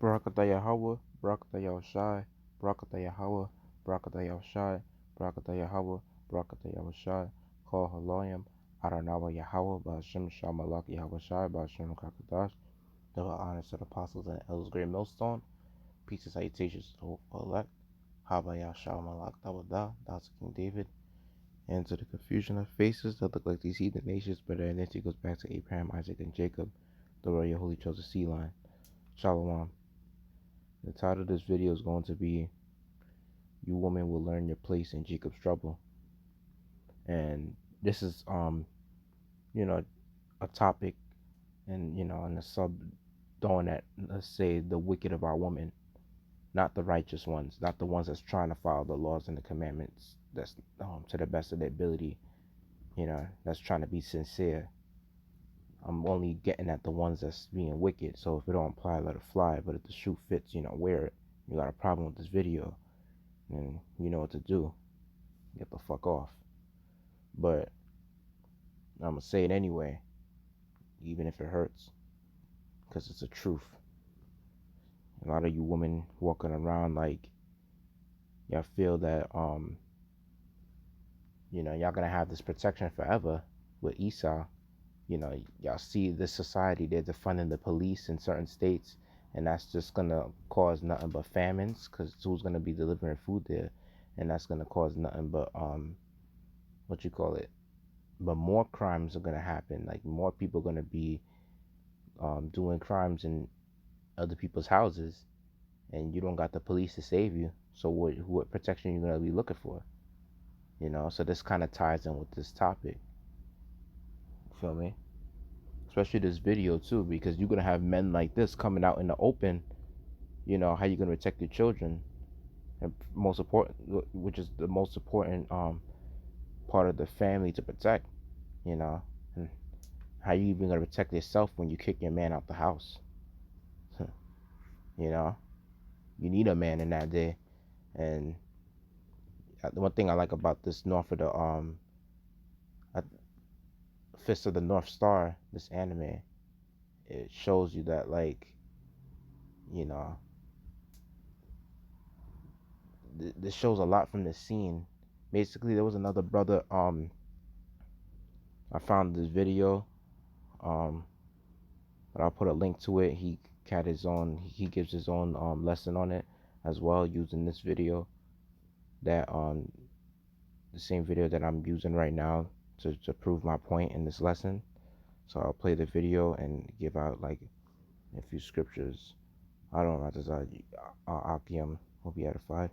Barakatah Yahweh, Barakatah Yahushai, Barakatah Yahweh, Barakatah Yahushai, Barakatah Yahweh, Barakatah Yahushai, Kol Haloyim, Adonai Yahweh, Ba'ashem Shamalak Yahushai, Ba'ashem Kakadash. Double honors to the apostles and elders, great millstone. Peace and salutations to the whole elect. Haba Yahshua Malak Dawadah, Dr. King David. And to the confusion of faces that look like these heathen nations, but their identity goes back to Abraham, Isaac, and Jacob, the royal holy chosen seed line. Shalom. The title of this video is going to be, You Women Will Learn Your Place in Jacob's Trouble. And this is, a topic and, and a sub throwing at, let's say, the wicked of our women, not the righteous ones, not the ones that's trying to follow the laws and the commandments, that's to the best of their ability, that's trying to be sincere. I'm only getting at the ones that's being wicked, so if it don't apply, let it fly. But if the shoe fits, wear it. You got a problem with this video, then you know what to do. Get the fuck off. But I'm gonna say it anyway, even if it hurts, because it's the truth. A lot of you women walking around like y'all feel that y'all gonna have this protection forever with Esau. Y'all see this society, they're defunding the police in certain states, and that's just gonna cause nothing but famines, because who's gonna be delivering food there? And that's gonna cause nothing but but more crimes are gonna happen. Like, more people are gonna be doing crimes in other people's houses, and you don't got the police to save you. So what protection are you gonna be looking for? So this kind of ties in with this topic. Feel me? Especially this video too, because you're gonna have men like this coming out in the open. How you gonna protect your children, and most important, which is the most important part of the family to protect. And how you even gonna protect yourself when you kick your man out the house? You need a man in that day. And the one thing I like about this North of the Fist of the North Star, this anime, it shows you that, like, this shows a lot from this scene. Basically, there was another brother, I found this video, but I'll put a link to it. He gives his own lesson on it as well, using this video, that the same video that I'm using right now to prove my point in this lesson. So I'll play the video and give out like a few scriptures. I don't know, just Akim will be edified.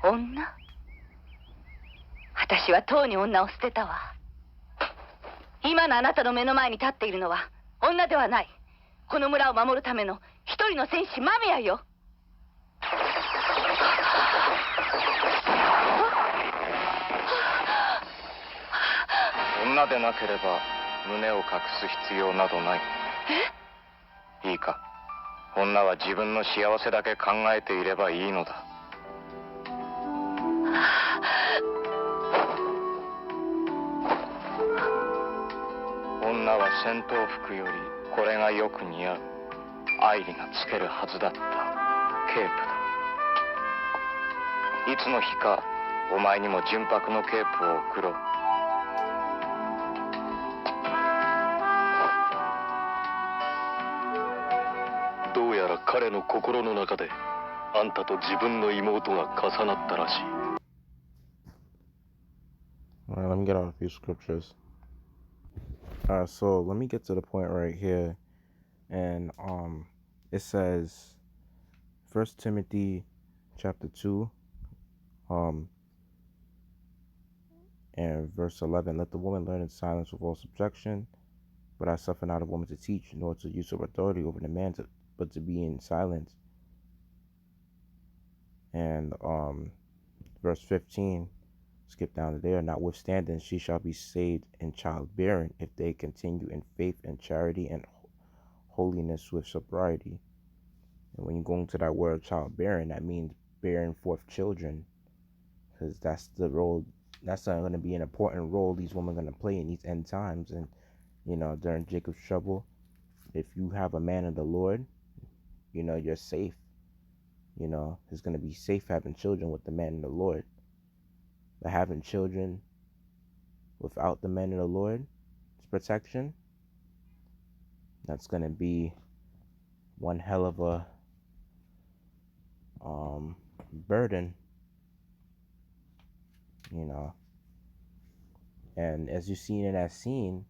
女？私はとうに女を捨てたわ。今のあなたの目の前に立っているのは女ではない。この村を守るための一人の戦士マミヤよ。女でなければ胸を隠す必要などない。いいか、女は自分の幸せだけ考えていればいいのだ。女は戦闘服よりこれがよく似合う。愛理がつけるはずだったケープだ。いつの日かお前にも純白のケープを送ろう。どうやら彼の心の中であんたと自分の妹が重なったらしい。Alright, let me get out a few scriptures. Alright, so let me get to the point right here. And it says 1 Timothy chapter 2 and verse 11, let the woman learn in silence with all subjection, but I suffer not a woman to teach, nor to use her authority over the man, but to be in silence. And verse 15, skip down to there, notwithstanding she shall be saved in childbearing if they continue in faith and charity and holiness with sobriety. And when you go into that word childbearing, that means bearing forth children, because that's the role, that's going to be an important role these women are going to play in these end times. And during Jacob's trouble, if you have a man of the Lord, you're safe. It's going to be safe having children with the man of the Lord. But having children without the man of the Lord's protection, that's going to be one hell of a burden, And as you seen in that scene,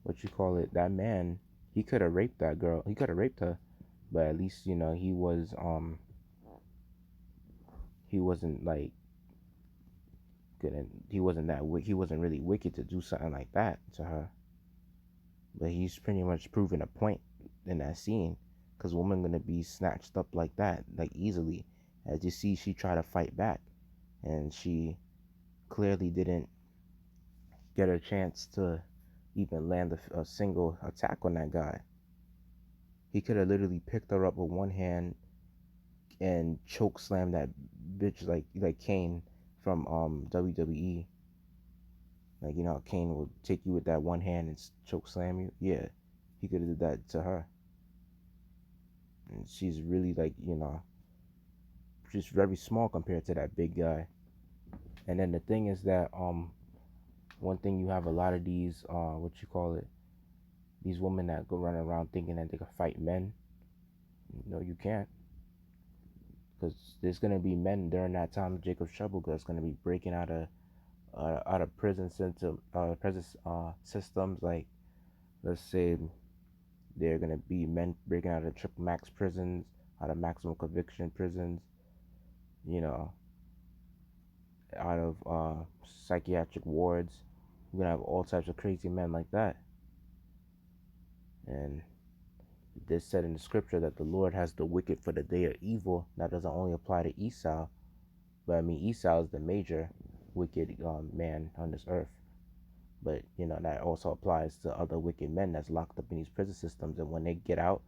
that man, he could have raped that girl. He could have raped her, but at least he wasn't like he wasn't really wicked to do something like that to her. But he's pretty much proving a point in that scene, because women gonna be snatched up like that, like easily. As you see, she tried to fight back, and she clearly didn't get a chance to even land a single attack on that guy. He could have literally picked her up with one hand and choke slammed that bitch like Kane from WWE. Like, Kane will take you with that one hand and choke slam you. Yeah, he could have did that to her. And she's really she's very small compared to that big guy. And then the thing is that one thing, you have a lot of these these women that go running around thinking that they can fight men. No, you can't, because there's gonna be men during that time of Jacob's trouble that's gonna be breaking out of prison systems. Like, let's say they're gonna be men breaking out of triple max prisons, out of maximum conviction prisons, out of psychiatric wards. You're gonna have all types of crazy men like that. And this said in the scripture that the Lord has the wicked for the day of evil. That doesn't only apply to Esau, but Esau is the major wicked man on this earth. But that also applies to other wicked men that's locked up in these prison systems. And when they get out,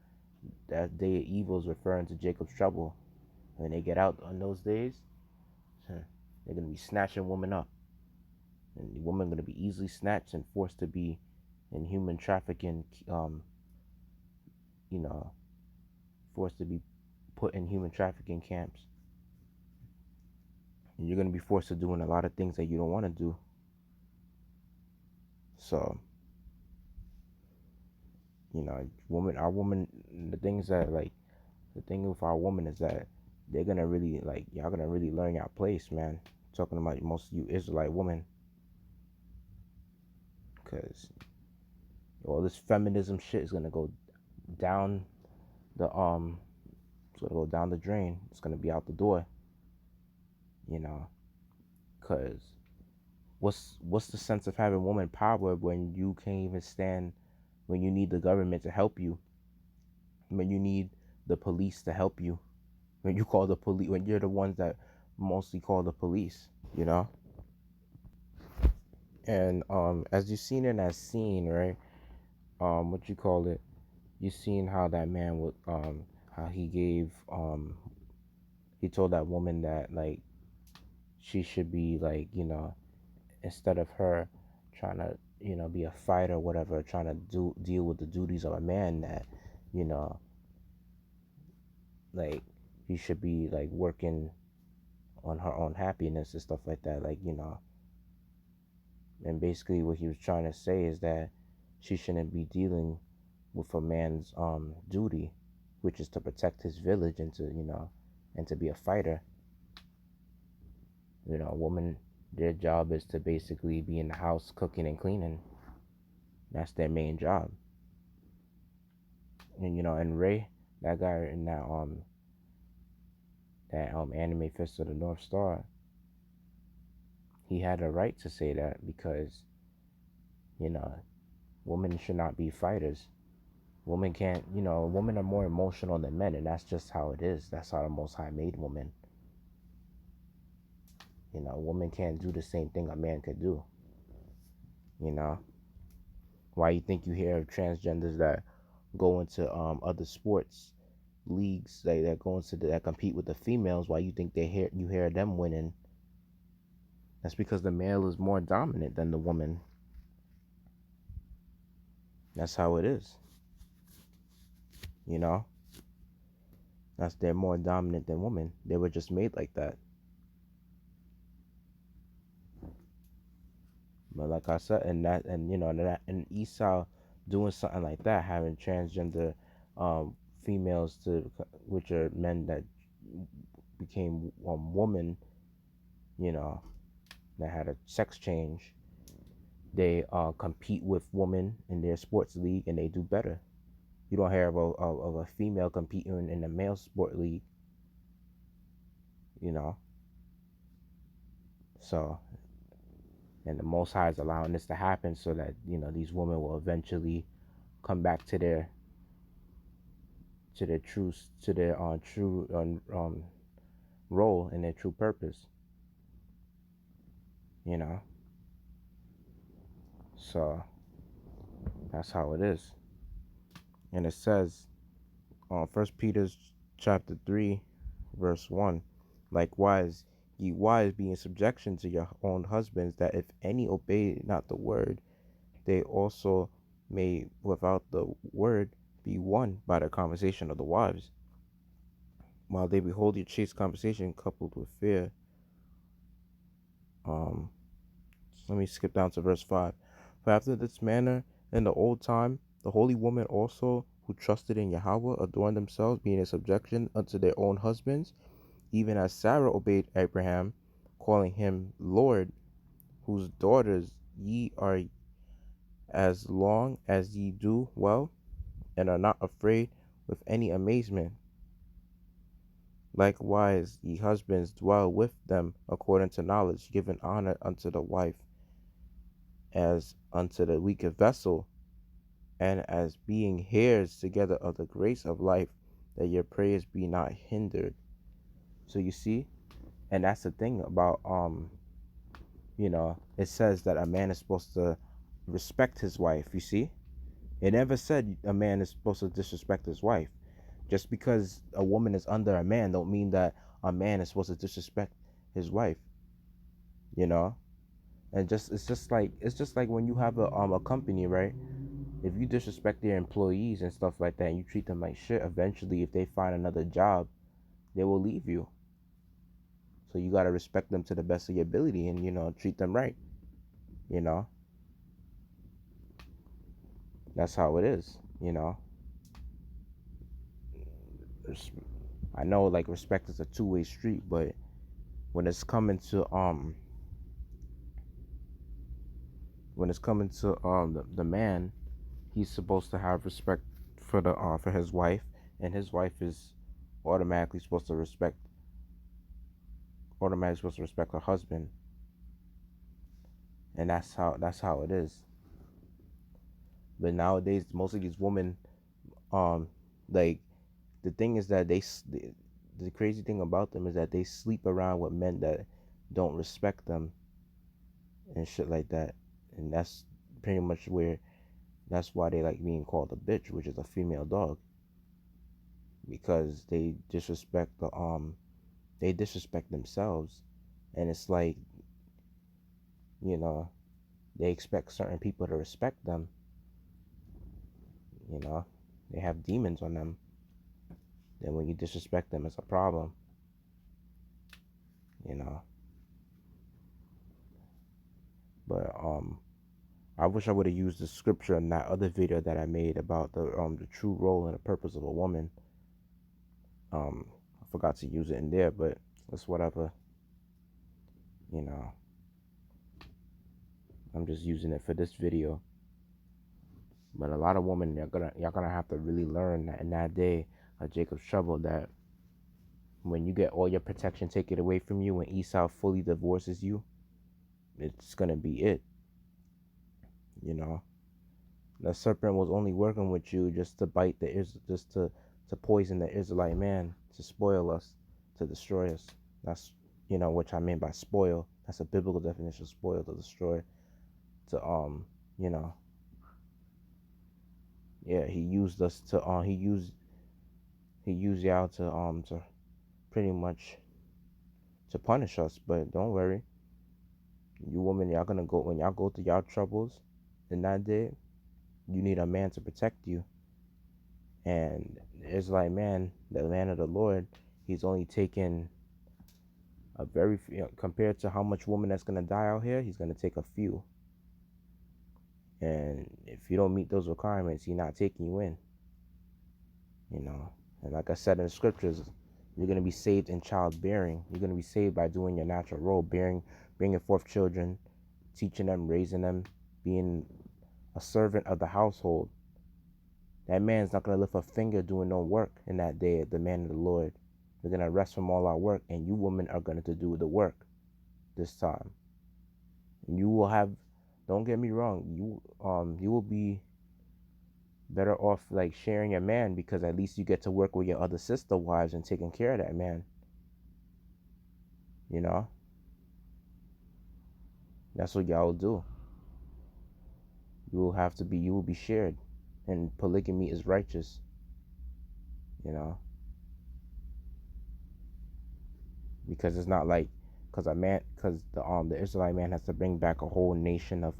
that day of evil is referring to Jacob's trouble. When they get out on those days, they're gonna be snatching women up, and the women are gonna be easily snatched and forced to be in human trafficking, forced to be put in human trafficking camps. And you're gonna be forced to doing a lot of things that you don't want to do. So, our woman, the things that the thing with our woman is that they're gonna really y'all gonna really learn your place, man. I'm talking about most of you Israelite women, because all this feminism shit is gonna go down the it's gonna go down the drain. It's gonna be out the door, because what's the sense of having woman power when you can't even stand, when you need the government to help you, when you need the police to help you, when you call the police, when you're the ones that mostly call the police, And as you've seen in that scene, right, what you call it, you seen how that man would how he gave he told that woman that like she should be like, instead of her trying to, be a fighter or whatever, trying to deal with the duties of a man, that, you know like he should be like working on her own happiness and stuff like that, like, and basically what he was trying to say is that she shouldn't be dealing with a man's duty, which is to protect his village and to, and to be a fighter. A woman, their job is to basically be in the house cooking and cleaning. That's their main job. And and Ray, that guy in that anime Fist of the North Star, he had a right to say that because, you know, women should not be fighters. Women can't, women are more emotional than men, and that's just how it is. That's how the Most High made women. Women can't do the same thing a man could do. You know, why you think you hear of transgenders that go into other sports leagues, like that go into that compete with the females? Why you think you hear them winning? That's because the male is more dominant than the woman. That's how it is. You know, they're more dominant than women. They were just made like that. But like I said, and Esau doing something like that, having transgender females to which are men that became woman, you know, that had a sex change. They compete with women in their sports league and they do better. You don't hear of a female competing in a male sport league, you know. So, and the Most High is allowing this to happen so that these women will eventually come back to their true true role and their true purpose. You know, so that's how it is. And it says on 1 Peter chapter 3, verse 1, likewise, ye wives be in subjection to your own husbands, that if any obey not the word, they also may without the word be won by the conversation of the wives, while they behold your chaste conversation coupled with fear. Let me skip down to verse 5. For after this manner in the old time, the holy women also who trusted in Yahweh adorned themselves, being in subjection unto their own husbands, even as Sarah obeyed Abraham, calling him Lord, whose daughters ye are, as long as ye do well, and are not afraid with any amazement. Likewise, ye husbands, dwell with them according to knowledge, giving honor unto the wife as unto the weaker vessel, and as being heirs together of the grace of life, that your prayers be not hindered. So you see, and that's the thing about it says that a man is supposed to respect his wife. You see, it never said a man is supposed to disrespect his wife. Just because a woman is under a man don't mean that a man is supposed to disrespect his wife. You know, and it's just like when you have a company, right? If you disrespect their employees and stuff like that, and you treat them like shit, eventually, if they find another job, they will leave you. So you gotta respect them to the best of your ability, and treat them right. You know, that's how it is. I know like respect is a two-way street, but when it's coming to the man, he's supposed to have respect for his wife, and his wife is automatically supposed to respect her husband, and that's how it is. But nowadays, most of these women, um, like the thing is that the crazy thing about them is that they sleep around with men that don't respect them and shit like that, and that's pretty much where That's why they like being called a bitch, which is a female dog, because they disrespect themselves, and it's like, you know, they expect certain people to respect them. You know, they have demons on them. Then when you disrespect them, it's a problem. You know, but I wish I would have used the scripture in that other video that I made about the true role and the purpose of a woman. I forgot to use it in there, but it's whatever. You know, I'm just using it for this video. But a lot of women, y'all gonna have to really learn that in that day of Jacob's trouble, that when you get all your protection taken away from you, when Esau fully divorces you, it's gonna be it. You know, the serpent was only working with you just to bite just to poison the Israelite man, to spoil us, to destroy us. That's, which I mean by spoil. That's a biblical definition of spoil, to destroy. To you know, yeah, he used us to he used y'all to pretty much to punish us. But don't worry, you women, y'all gonna go, when y'all go through y'all troubles in that day, you need a man to protect you. And the Israelite man, the man of the Lord, he's only taken a very few, compared to how much woman that's gonna die out here, he's gonna take a few. And if you don't meet those requirements, he's not taking you in. And like I said in the scriptures, you're gonna be saved in childbearing. You're gonna be saved by doing your natural role, bringing forth children, teaching them, raising them, being a servant of the household. That man's not gonna lift a finger doing no work in that day, the man of the Lord. We're gonna rest from all our work, and you women are gonna do the work this time. And you will have, don't get me wrong, you will be better off like sharing your man, because at least you get to work with your other sister wives and taking care of that man. That's what y'all will do. You will be shared, and polygamy is righteous. Because it's not like, because the Israelite man has to bring back a whole nation of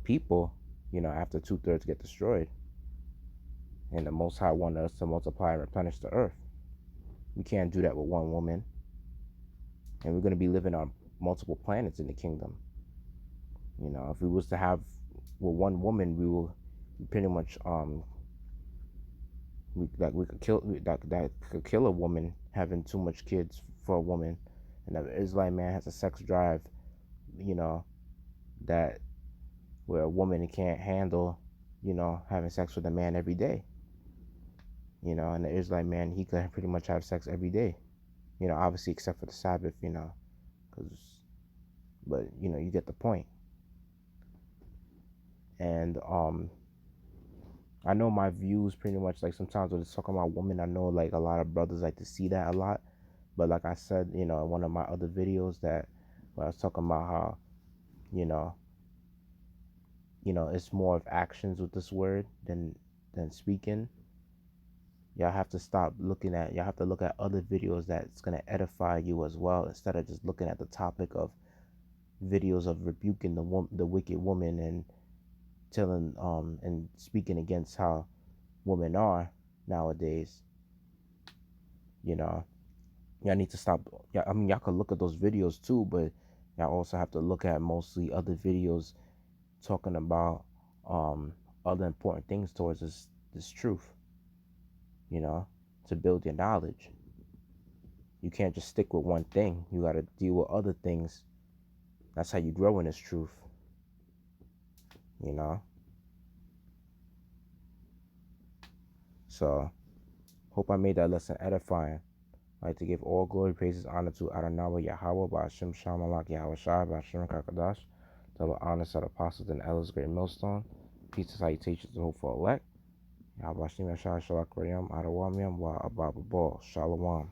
people, after 2/3 get destroyed, and the Most High wanted us to multiply and replenish the earth. We can't do that with one woman, and we're going to be living on multiple planets in the kingdom. If we was to have with one woman, we will pretty much we could kill that could kill a woman having too much kids for a woman. And the Israelite man has a sex drive, that where a woman can't handle, having sex with a man every day. And the Israelite man, he could pretty much have sex every day, obviously except for the Sabbath, but you get the point. And I know my views pretty much, like, sometimes when it's talking about women, I know like a lot of brothers like to see that a lot. But like I said, in one of my other videos, that where I was talking about how, it's more of actions with this word than speaking. Y'all have to look at other videos that's gonna edify you as well, instead of just looking at the topic of videos of rebuking the wicked woman, and telling and speaking against how women are nowadays. Y'all need to stop. Yeah, I mean, y'all could look at those videos too, but y'all also have to look at mostly other videos talking about other important things towards this truth, to build your knowledge. You can't just stick with one thing. You got to deal with other things. That's how you grow in this truth. So, hope I made that lesson edifying. I'd like to give all glory, praises, honor to Adonai Yahweh, Ba'ashem Shamalak Yahweh Shai, Ba'ashem Kakadash, double honor to the apostles and elders, great millstone. Peace and salutations to hopeful elect. Yahweh Shem Yashai Shalak Rayam Adawamiam Wa Ababa Shalom.